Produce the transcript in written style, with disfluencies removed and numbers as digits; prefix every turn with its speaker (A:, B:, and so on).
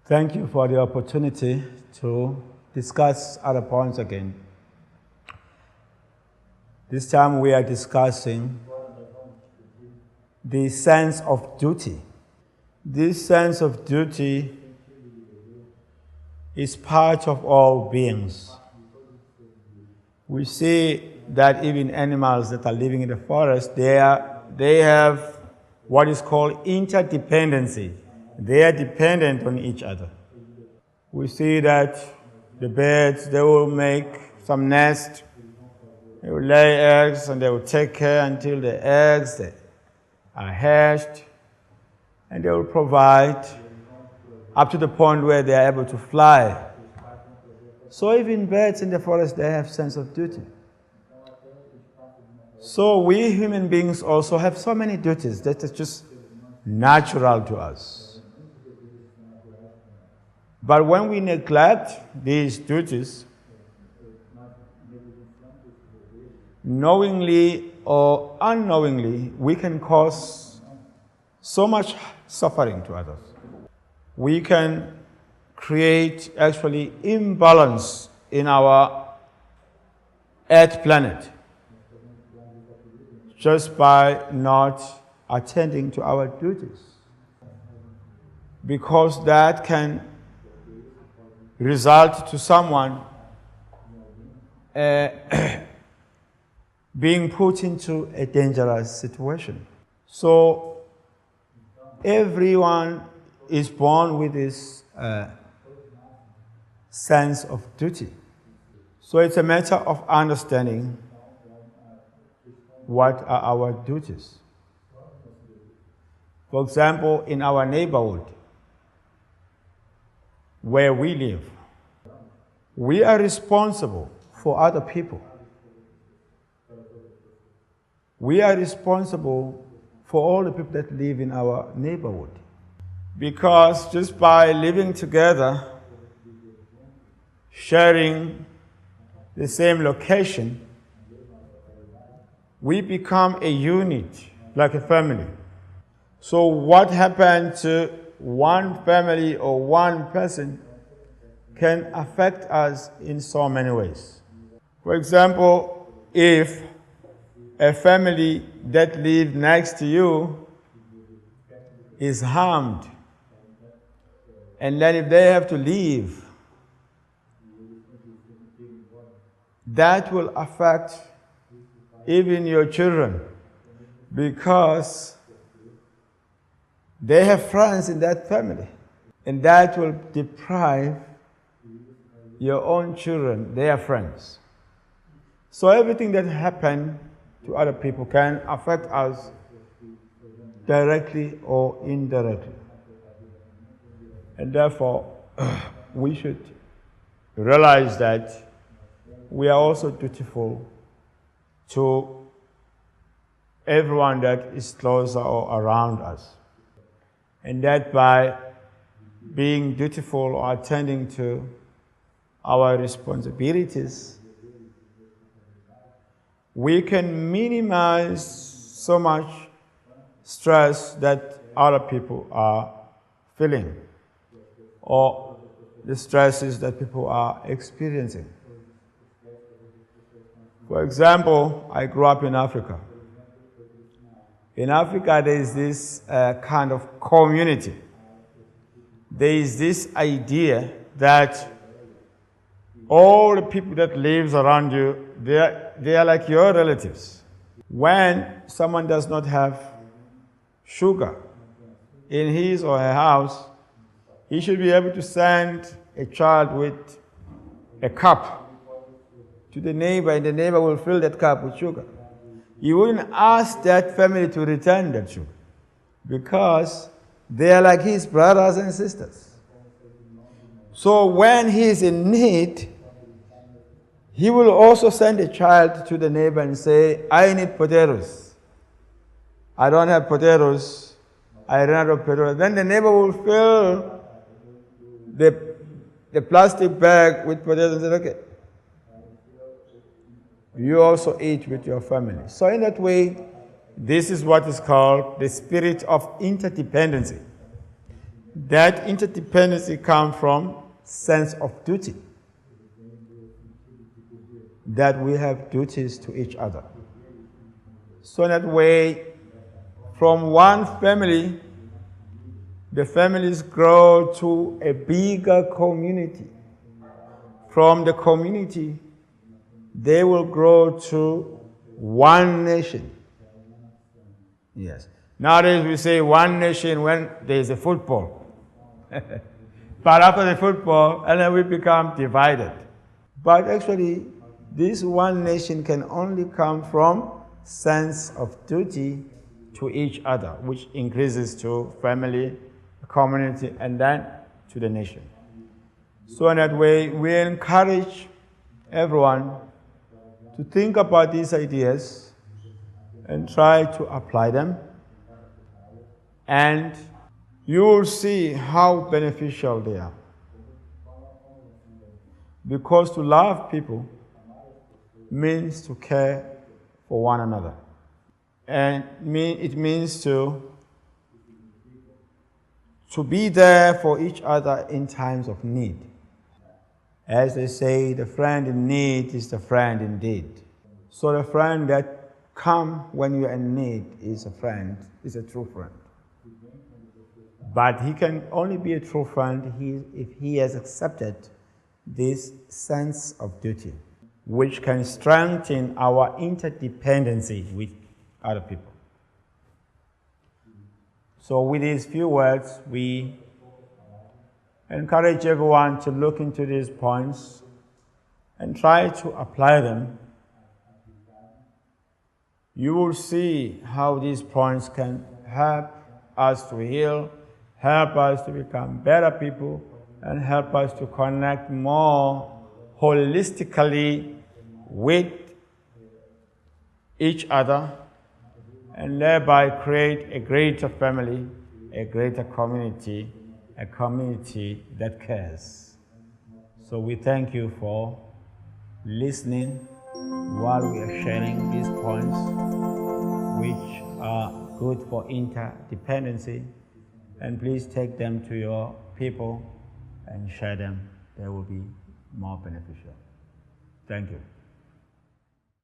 A: Thank you for the opportunity to discuss other points again. This time we are discussing the sense of duty. This sense of duty is part of all beings. We see that even animals that are living in the forest, they have what is called interdependency. They are dependent on each other. We see that the birds, they will make some nest, they will lay eggs, and they will take care until the eggs are hatched, and they will provide up to the point where they are able to fly. So even birds in the forest, they have sense of duty. So we human beings also have so many duties that is just natural to us. But when we neglect these duties, knowingly or unknowingly, we can cause so much suffering to others. We can create actually imbalance in our Earth planet just by not attending to our duties, because that can result to someone being put into a dangerous situation. So everyone is born with this sense of duty. So it's a matter of understanding what are our duties. For example, in our neighborhood, where we live, we are responsible for other people. We are responsible for all the people that live in our neighborhood. Because just by living together, sharing the same location, we become a unit, like a family. So what happened to one family or one person can affect us in so many ways. For example, if a family that lives next to you is harmed, and then if they have to leave, that will affect even your children, because they have friends in that family, and that will deprive your own children their friends. So everything that happens to other people can affect us directly or indirectly. And therefore, we should realize that we are also dutiful to everyone that is closer or around us. And that by being dutiful or attending to our responsibilities, we can minimize so much stress that other people are feeling, or the stresses that people are experiencing. For example, I grew up in Africa. In Africa, there is this kind of community. There is this idea that all the people that live around you, they are like your relatives. When someone does not have sugar in his or her house, he should be able to send a child with a cup to the neighbor, and the neighbor will fill that cup with sugar. He wouldn't ask that family to return that sugar, because they are like his brothers and sisters. So when he is in need, he will also send a child to the neighbor and say, I need potatoes. I don't have potatoes. I ran out of potatoes. Then the neighbor will fill the plastic bag with potatoes and say, okay, you also eat with your family. So in that way, this is what is called the spirit of interdependency. That interdependency comes from sense of duty. That we have duties to each other. So that way, from one family, the families grow to a bigger community. From the community, they will grow to one nation. Yes. Nowadays we say one nation when there is a football. But after the football, and then we become divided. But actually, this one nation can only come from sense of duty to each other, which increases to family, community, and then to the nation. So in that way, we encourage everyone to think about these ideas and try to apply them. And you will see how beneficial they are. Because to love people means to care for one another. And it means to be there for each other in times of need. As they say, the friend in need is the friend indeed. So the friend that comes when you are in need is a friend, is a true friend. But he can only be a true friend if he has accepted this sense of duty, which can strengthen our interdependency with other people. So with these few words, we encourage everyone to look into these points and try to apply them. You will see how these points can help us to heal, help us to become better people, and help us to connect more holistically with each other, and thereby create a greater family, a greater community, a community that cares. So we thank you for listening while we are sharing these points, which are good for interdependency, and please take them to your people and share them. They will be more beneficial. Thank you.